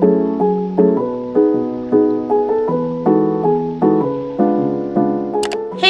Hey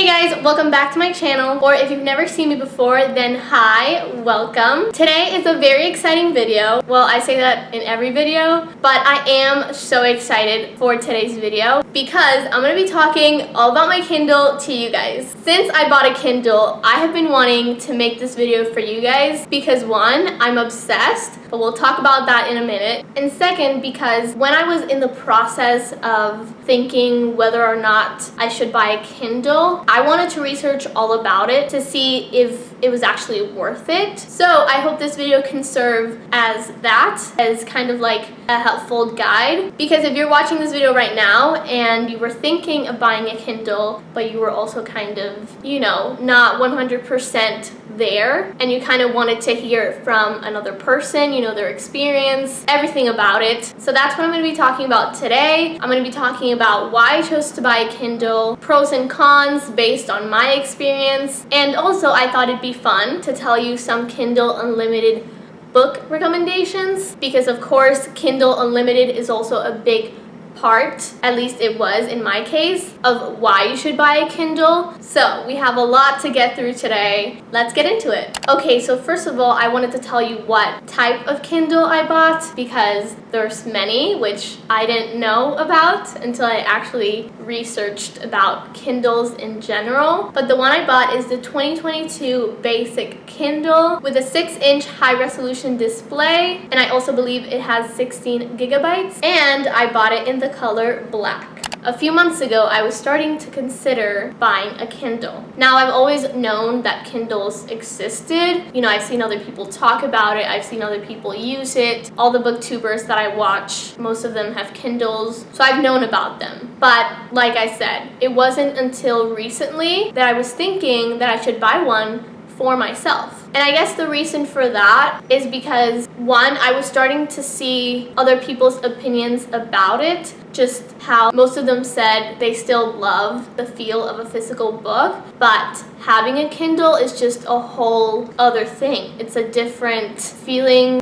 guys, welcome back to my channel, or if you've never seen me before, then hi, welcome. Today is a very exciting video. Well, I say that in every video, but I am so excited for today's video because I'm going to be talking all about my Kindle to you guys. Since I bought a Kindle, I have been wanting to make this video for you guys because one, I'm obsessed, but we'll talk about that in a minute. And second, because when I was in the process of thinking whether or not I should buy a Kindle, I wanted to research all about it to see if it was actually worth it. So I hope this video can serve as that, as kind of like a helpful guide. Because if you're watching this video right now and you were thinking of buying a Kindle, but you were also kind of, you know, not 100% there, and you kind of wanted to hear from another person, you know, their experience, everything about it. So that's what I'm going to be talking about today. I'm going to be talking about why I chose to buy a Kindle, pros and cons based on my experience, and also I thought it'd be fun to tell you some Kindle Unlimited book recommendations, because of course Kindle Unlimited is also a big part, at least it was in my case, of why you should buy a Kindle. So we have a lot to get through today. Let's get into it. Okay, so first of all, I wanted to tell you what type of Kindle I bought, because there's many which I didn't know about until I actually researched about Kindles in general. But the one I bought is the 2022 Basic Kindle with a 6-inch high-resolution display, and I also believe it has 16 gigabytes, and I bought it in the color black. A few months ago, I was starting to consider buying a Kindle. Now, I've always known that Kindles existed. You know, I've seen other people talk about it. I've seen other people use it. All the booktubers that I watch, most of them have Kindles, so I've known about them. But like I said, it wasn't until recently that I was thinking that I should buy one for myself. And I guess the reason for that is because, one, I was starting to see other people's opinions about it, just how most of them said they still love the feel of a physical book, but having a Kindle is just a whole other thing. It's a different feeling.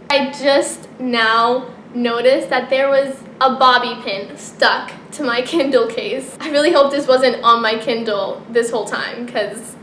I just now noticed that there was a bobby pin stuck to my Kindle case. I really hope this wasn't on my Kindle this whole time, because,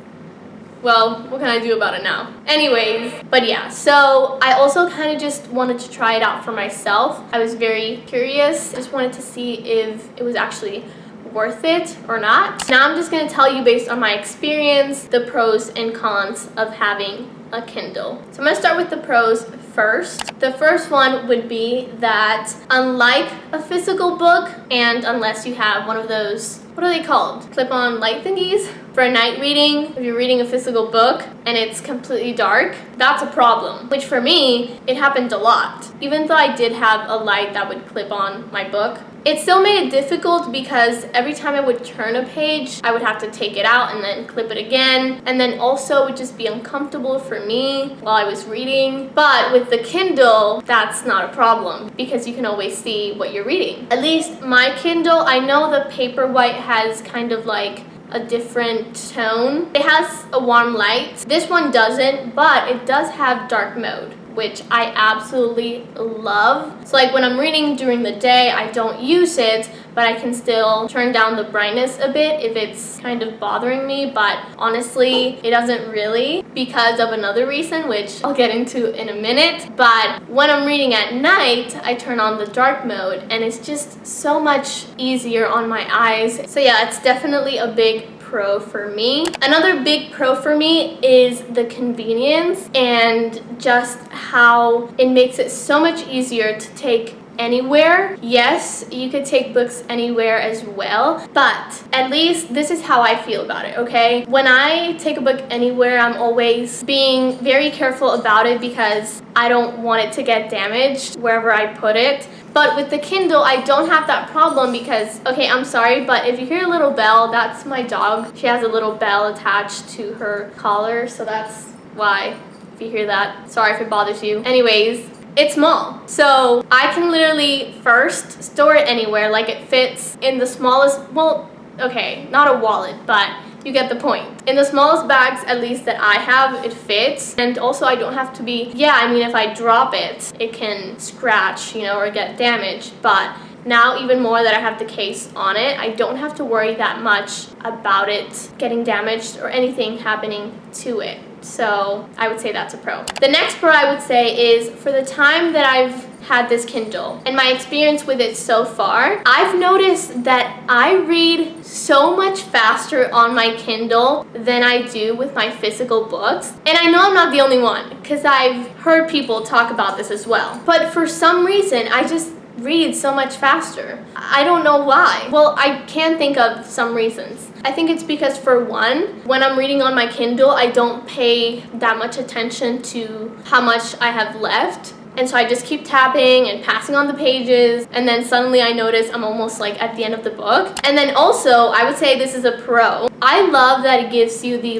well, what can I do about it now? Anyways, but yeah, so I also kind of just wanted to try it out for myself. I was very curious. Just wanted to see if it was actually worth it or not. Now I'm just going to tell you, based on my experience, the pros and cons of having a Kindle. So I'm going to start with the pros first. The first one would be that unlike a physical book, and unless you have one of those, what are they called? Clip-on light thingies? For a night reading, if you're reading a physical book and it's completely dark, that's a problem. Which for me, it happened a lot. Even though I did have a light that would clip on my book, it still made it difficult because every time I would turn a page, I would have to take it out and then clip it again. And then also it would just be uncomfortable for me while I was reading. But with the Kindle, that's not a problem because you can always see what you're reading. At least my Kindle, I know the Paperwhite has kind of like a different tone. It has a warm light. This one doesn't, but it does have dark mode, which I absolutely love. So like when I'm reading during the day, I don't use it, but I can still turn down the brightness a bit if it's kind of bothering me. But honestly, it doesn't really, because of another reason, which I'll get into in a minute. But when I'm reading at night, I turn on the dark mode, and it's just so much easier on my eyes. So yeah, it's definitely a big pro for me. Another big pro for me is the convenience and just how it makes it so much easier to take anywhere. Yes, you could take books anywhere as well, but at least this is how I feel about it, okay? When I take a book anywhere, I'm always being very careful about it because I don't want it to get damaged wherever I put it. But with the Kindle, I don't have that problem because, okay, I'm sorry, but if you hear a little bell, that's my dog. She has a little bell attached to her collar, so that's why, if you hear that. Sorry if it bothers you. Anyways, it's small, so I can literally store it anywhere. Like, it fits in the smallest, well, okay, not a wallet, but you get the point. In the smallest bags, at least that I have, it fits. And also I don't have to be, yeah, I mean, if I drop it, it can scratch, you know, or get damaged. But now even more that I have the case on it, I don't have to worry that much about it getting damaged or anything happening to it. So I would say that's a pro. The next pro I would say is for the time that I've had this Kindle and my experience with it so far, I've noticed that I read so much faster on my Kindle than I do with my physical books. And I know I'm not the only one, because I've heard people talk about this as well. But for some reason, I just read so much faster. I don't know why. Well, I can think of some reasons. I think it's because, for one, when I'm reading on my Kindle, I don't pay that much attention to how much I have left. And so I just keep tapping and passing on the pages, and then suddenly I notice I'm almost like at the end of the book. And then also, I would say this is a pro. I love that it gives you the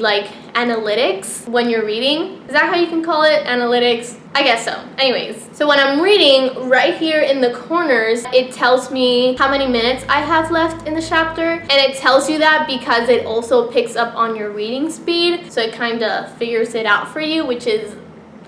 analytics when you're reading. Is that how you can call it? Analytics? I guess so. Anyways, so when I'm reading, right here in the corners, it tells me how many minutes I have left in the chapter. And it tells you that because it also picks up on your reading speed. So it kind of figures it out for you, which is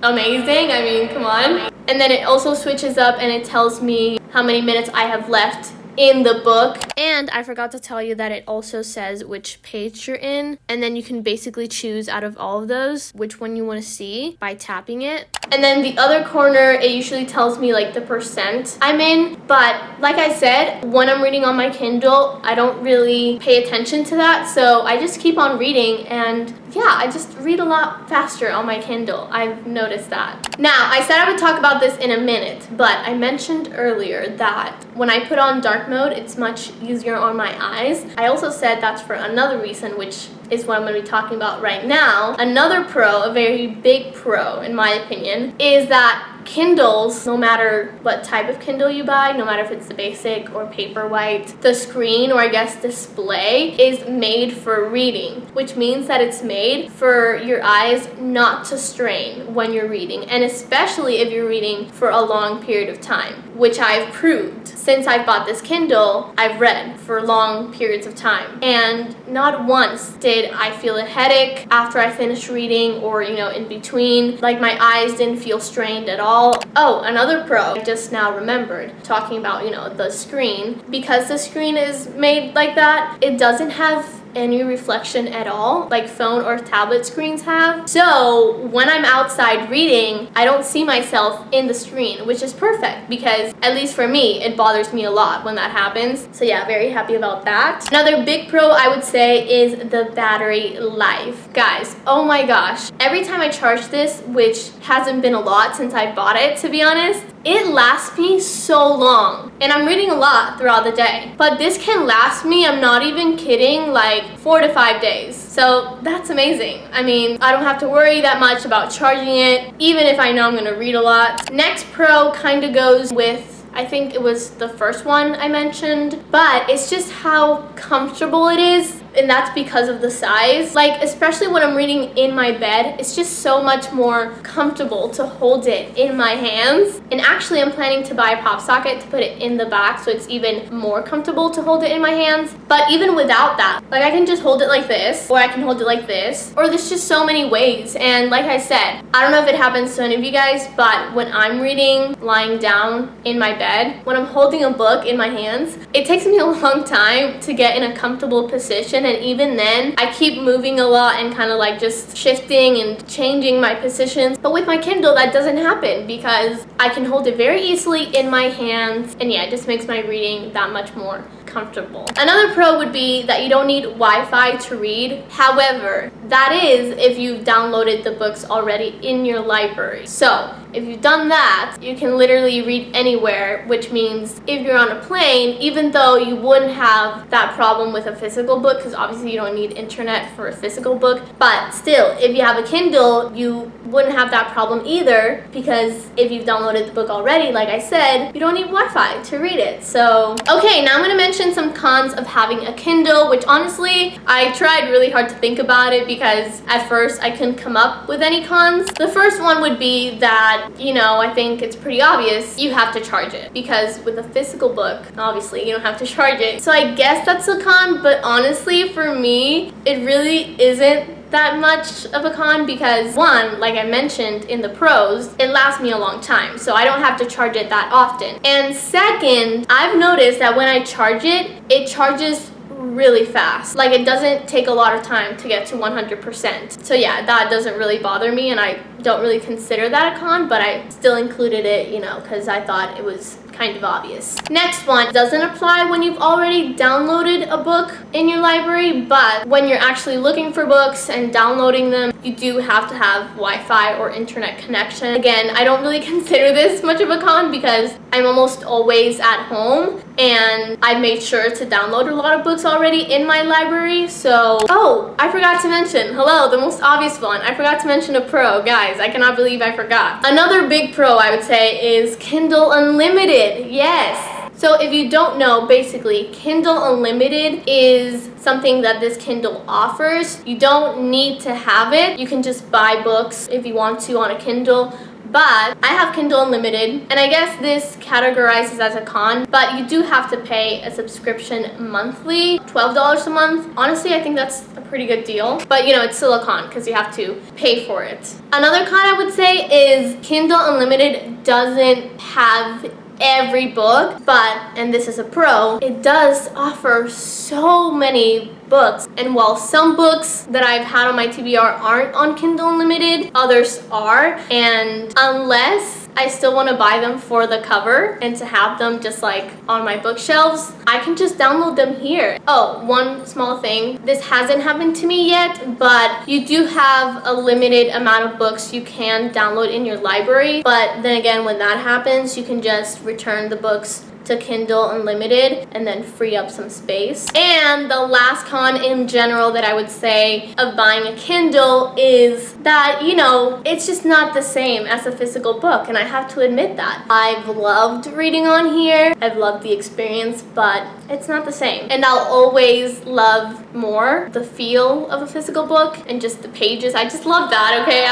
amazing. I mean, come on. And then it also switches up and it tells me how many minutes I have left in the book. And I forgot to tell you that it also says which page you're in, and then you can basically choose out of all of those which one you want to see by tapping it. And then the other corner, it usually tells me the percent I'm in. But like I said, when I'm reading on my Kindle, I don't really pay attention to that, so I just keep on reading, and yeah, I just read a lot faster on my Kindle. I've noticed that. Now, I said I would talk about this in a minute, but I mentioned earlier that when I put on dark mode, it's much easier on my eyes. I also said that's for another reason, which is what I'm going to be talking about right now. Another pro, a very big pro in my opinion, is that Kindles, no matter what type of Kindle you buy, no matter if it's the basic or Paperwhite, the screen, or I guess display, is made for reading, which means that it's made for your eyes not to strain when you're reading, and especially if you're reading for a long period of time, which I've proved. Since I bought this Kindle, I've read for long periods of time, and not once did I feel a headache after I finished reading, or in between. My eyes didn't feel strained at all. Oh, another pro I just now remembered, talking about the screen. Because the screen is made like that, it doesn't have any reflection at all, like phone or tablet screens have. So when I'm outside reading, I don't see myself in the screen, which is perfect, because at least for me, it bothers me a lot when that happens. So yeah, very happy about that. Another big pro I would say is the battery life. Guys, oh my gosh, every time I charge this, which hasn't been a lot since I bought it, to be honest, it lasts me so long. And I'm reading a lot throughout the day, but this can last me, I'm not even kidding, 4 to 5 days. So that's amazing. I mean, I don't have to worry that much about charging it, even if I know I'm gonna read a lot. Next pro kind of goes with, I think it was the first one I mentioned, but it's just how comfortable it is. And that's because of the size. Especially when I'm reading in my bed, it's just so much more comfortable to hold it in my hands. And actually, I'm planning to buy a pop socket to put it in the back, so it's even more comfortable to hold it in my hands. But even without that, I can just hold it like this, or I can hold it like this, or there's just so many ways. And like I said, I don't know if it happens to any of you guys, but when I'm reading lying down in my bed, when I'm holding a book in my hands, it takes me a long time to get in a comfortable position. And even then, I keep moving a lot and kind of just shifting and changing my positions. But with my Kindle, that doesn't happen because I can hold it very easily in my hands. And yeah, it just makes my reading that much more comfortable. Another pro would be that you don't need Wi-Fi to read. However, that is if you've downloaded the books already in your library. So if you've done that, you can literally read anywhere, which means if you're on a plane, even though you wouldn't have that problem with a physical book, because obviously you don't need internet for a physical book, but still, if you have a Kindle, you wouldn't have that problem either, because if you've downloaded the book already, like I said, you don't need Wi-Fi to read it. So, okay, now I'm gonna mention some cons of having a Kindle, which honestly, I tried really hard to think about it because because at first I couldn't come up with any cons. The first one would be that, you know, I think it's pretty obvious you have to charge it, because with a physical book, obviously you don't have to charge it. So I guess that's a con, but honestly for me, it really isn't that much of a con, because one, like I mentioned in the pros, it lasts me a long time, so I don't have to charge it that often. And second, I've noticed that when I charge it, it charges really fast. Like, it doesn't take a lot of time to get to 100%. So yeah, that doesn't really bother me, and I don't really consider that a con, but I still included it, you know, because I thought it was kind of obvious. Next one doesn't apply when you've already downloaded a book in your library, but when you're actually looking for books and downloading them, you do have to have Wi-Fi or internet connection. Again, I don't really consider this much of a con because I'm almost always at home and I've made sure to download a lot of books already in my library. So, oh, I forgot to mention, hello, the most obvious one. I forgot to mention a pro, guys. I cannot believe I forgot. Another big pro, I would say, is Kindle Unlimited. Yes. So if you don't know, basically, Kindle Unlimited is something that this Kindle offers. You don't need to have it. You can just buy books if you want to on a Kindle. But I have Kindle Unlimited, and I guess this categorizes as a con, but you do have to pay a subscription monthly, $12 a month. Honestly, I think that's a pretty good deal, but you know, it's still a con because you have to pay for it. Another con I would say is Kindle Unlimited doesn't have every book, but, and this is a pro, it does offer so many books. And while some books that I've had on my TBR aren't on Kindle Unlimited, others are. And unless I still want to buy them for the cover and to have them just like on my bookshelves, I can just download them here. Oh, one small thing. This hasn't happened to me yet, but you do have a limited amount of books you can download in your library. But then again, when that happens, you can just return the books to Kindle Unlimited and then free up some space. And the last con in general that I would say of buying a Kindle is that, you know, it's just not the same as a physical book, and I have to admit that. I've loved reading on here, I've loved the experience, but it's not the same. And I'll always love more the feel of a physical book and just the pages. I just love that, okay?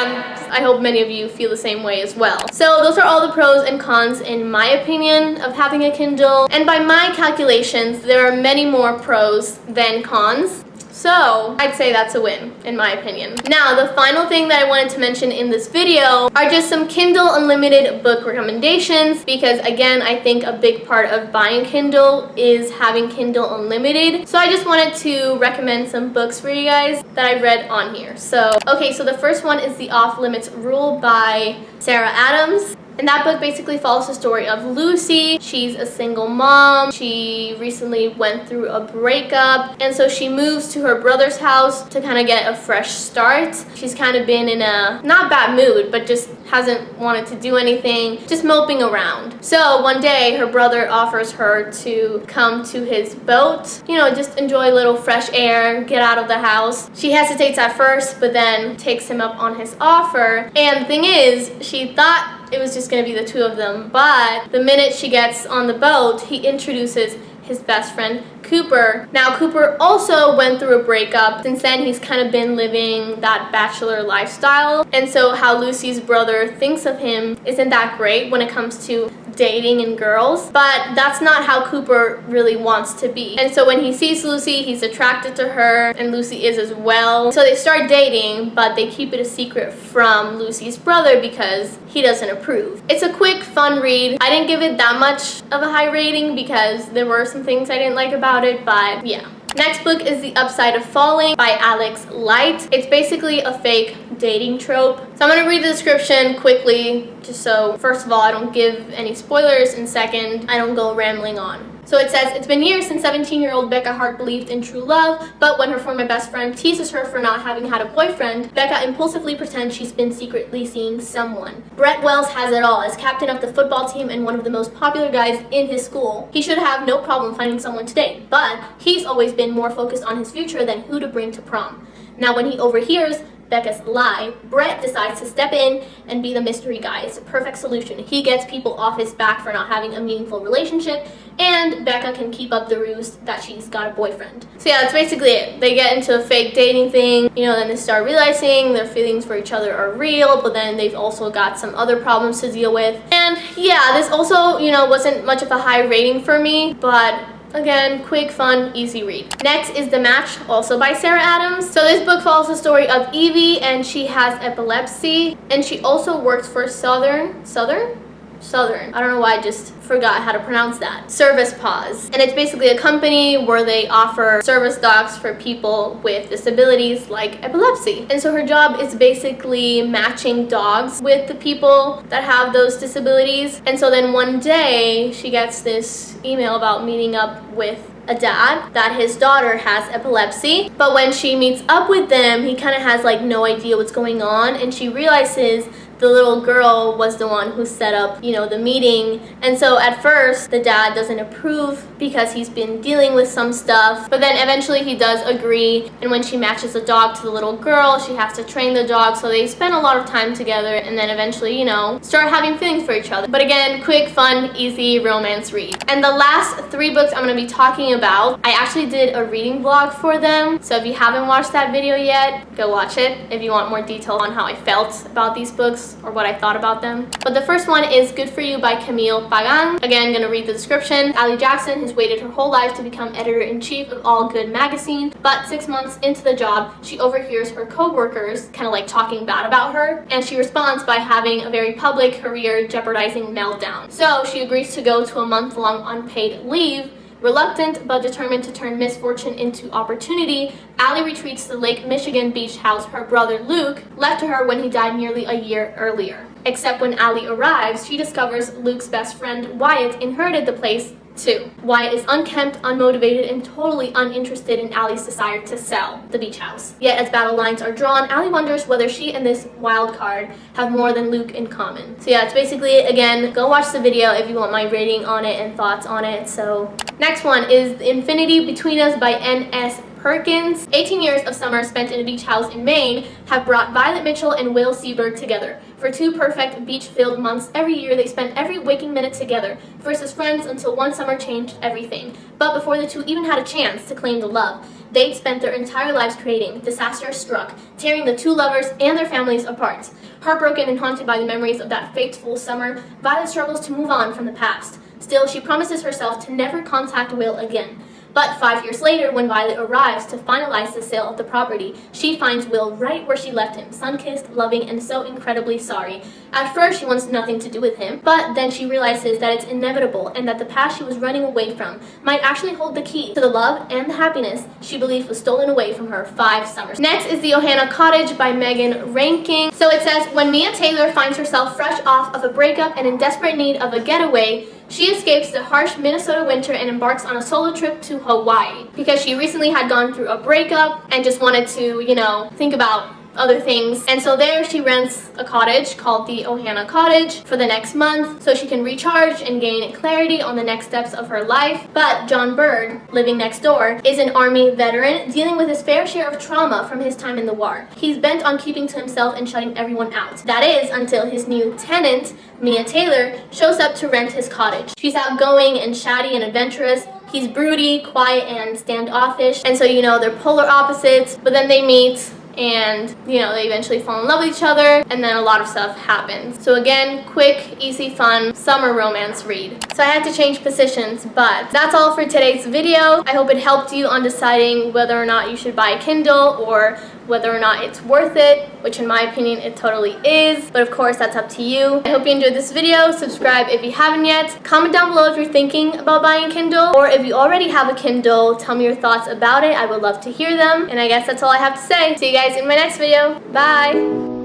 I hope many of you feel the same way as well. So those are all the pros and cons in my opinion of having a Kindle, and by my calculations there are many more pros than cons. So I'd say that's a win, in my opinion. Now, the final thing that I wanted to mention in this video are just some Kindle Unlimited book recommendations, because again, I think a big part of buying Kindle is having Kindle Unlimited. So I just wanted to recommend some books for you guys that I read on here. So, okay, so the first one is The Off Limits Rule by Sarah Adams. And that book basically follows the story of Lucy. She's a single mom. She recently went through a breakup, and so she moves to her brother's house to kind of get a fresh start. She's kind of been in a not bad mood, but just hasn't wanted to do anything, just moping around. So one day her brother offers her to come to his boat, you know, just enjoy a little fresh air, get out of the house. She hesitates at first, but then takes him up on his offer. And the thing is, she thought it was just going to be the two of them, but the minute she gets on the boat, he introduces his best friend, Cooper. Now, Cooper also went through a breakup. Since then, he's kind of been living that bachelor lifestyle, and so how Lucy's brother thinks of him isn't that great when it comes to dating and girls, but that's not how Cooper really wants to be. And so when he sees Lucy, he's attracted to her, and Lucy is as well. So they start dating, but they keep it a secret from Lucy's brother because he doesn't approve. It's a quick, fun read. I didn't give it that much of a high rating because there were some things I didn't like about it, but yeah. Next book is The Upside of Falling by Alex Light. It's basically a fake dating trope. So I'm going to read the description quickly, just so first of all I don't give any spoilers, and second I don't go rambling on. So it says, it's been years since 17-year-old Becca Hart believed in true love, but when her former best friend teases her for not having had a boyfriend, Becca impulsively pretends she's been secretly seeing someone. Brett Wells has it all. As captain of the football team and one of the most popular guys in his school, he should have no problem finding someone to date, but he's always been more focused on his future than who to bring to prom. Now when he overhears Becca's lie, Brett decides to step in and be the mystery guy. It's a perfect solution. He gets people off his back for not having a meaningful relationship, and Becca can keep up the ruse that she's got a boyfriend. So yeah, that's basically it. They get into a fake dating thing, then they start realizing their feelings for each other are real, but then they've also got some other problems to deal with. And yeah, this also, wasn't much of a high rating for me, but again, quick, fun, easy read. Next is The Match, also by Sarah Adams. So this book follows the story of Evie, and she has epilepsy, and she also works for Southern, I don't know why I just forgot how to pronounce that, Service Paws. And it's basically a company where they offer service dogs for people with disabilities like epilepsy. And so her job is basically matching dogs with the people that have those disabilities. And so then one day she gets this email about meeting up with a dad that his daughter has epilepsy, but when she meets up with them, he kind of has like no idea what's going on, and she realizes the little girl was the one who set up, the meeting. And so at first, the dad doesn't approve because he's been dealing with some stuff. But then eventually he does agree. And when she matches the dog to the little girl, she has to train the dog. So they spend a lot of time together and then eventually, start having feelings for each other. But again, quick, fun, easy romance read. And the last 3 books I'm going to be talking about, I actually did a reading vlog for them. So if you haven't watched that video yet, go watch it if you want more detail on how I felt about these books or what I thought about them. But the first one is Good For You by Camille Pagan. Again, gonna read the description. Allie Jackson has waited her whole life to become editor-in-chief of All Good magazine, but 6 months into the job, she overhears her co-workers kind of like talking bad about her, and she responds by having a very public career jeopardizing meltdown. So she agrees to go to a month-long unpaid leave. Reluctant but determined to turn misfortune into opportunity, Allie retreats to the Lake Michigan beach house her brother Luke left to her when he died nearly a year earlier. Except when Allie arrives, she discovers Luke's best friend Wyatt inherited the place too. Wyatt is unkempt, unmotivated, and totally uninterested in Allie's desire to sell the beach house. Yet as battle lines are drawn, Allie wonders whether she and this wild card have more than Luke in common. So yeah, it's basically it. Again, go watch the video if you want my rating on it and thoughts on it. So next one is The Infinity Between Us by N.S. Perkins. 18 years of summer spent in a beach house in Maine have brought Violet Mitchell and Will Seberg together. For 2 perfect beach-filled months every year, they spent every waking minute together, first as friends until one summer changed everything. But before the two even had a chance to claim the love they'd spent their entire lives creating, disaster struck, tearing the 2 lovers and their families apart. Heartbroken and haunted by the memories of that fateful summer, Violet struggles to move on from the past. Still, she promises herself to never contact Will again. But 5 years later, when Violet arrives to finalize the sale of the property, she finds Will right where she left him, sun-kissed, loving, and so incredibly sorry. At first, she wants nothing to do with him, but then she realizes that it's inevitable and that the past she was running away from might actually hold the key to the love and the happiness she believed was stolen away from her 5 summers. Next is The Ohana Cottage by Megan Ranking. So it says, when Mia Taylor finds herself fresh off of a breakup and in desperate need of a getaway, she escapes the harsh Minnesota winter and embarks on a solo trip to Hawaii because she recently had gone through a breakup and just wanted to, think about other things. And so there she rents a cottage called the Ohana Cottage for the next month so she can recharge and gain clarity on the next steps of her life. But John Bird, living next door, is an Army veteran dealing with his fair share of trauma from his time in the war. He's bent on keeping to himself and shutting everyone out. That is until his new tenant, Mia Taylor, shows up to rent his cottage. She's outgoing and chatty and adventurous. He's broody, quiet, and standoffish. And so, they're polar opposites, but then they meet and, they eventually fall in love with each other, and then a lot of stuff happens. So again, quick, easy, fun, summer romance read. So I had to change positions, but that's all for today's video. I hope it helped you on deciding whether or not you should buy a Kindle or whether or not it's worth it, which in my opinion it totally is, but of course that's up to you. I hope you enjoyed this video. Subscribe if you haven't yet. Comment down below if you're thinking about buying a Kindle, or if you already have a Kindle, tell me your thoughts about it. I would love to hear them. And I guess that's all I have to say. See you guys in my next video. Bye!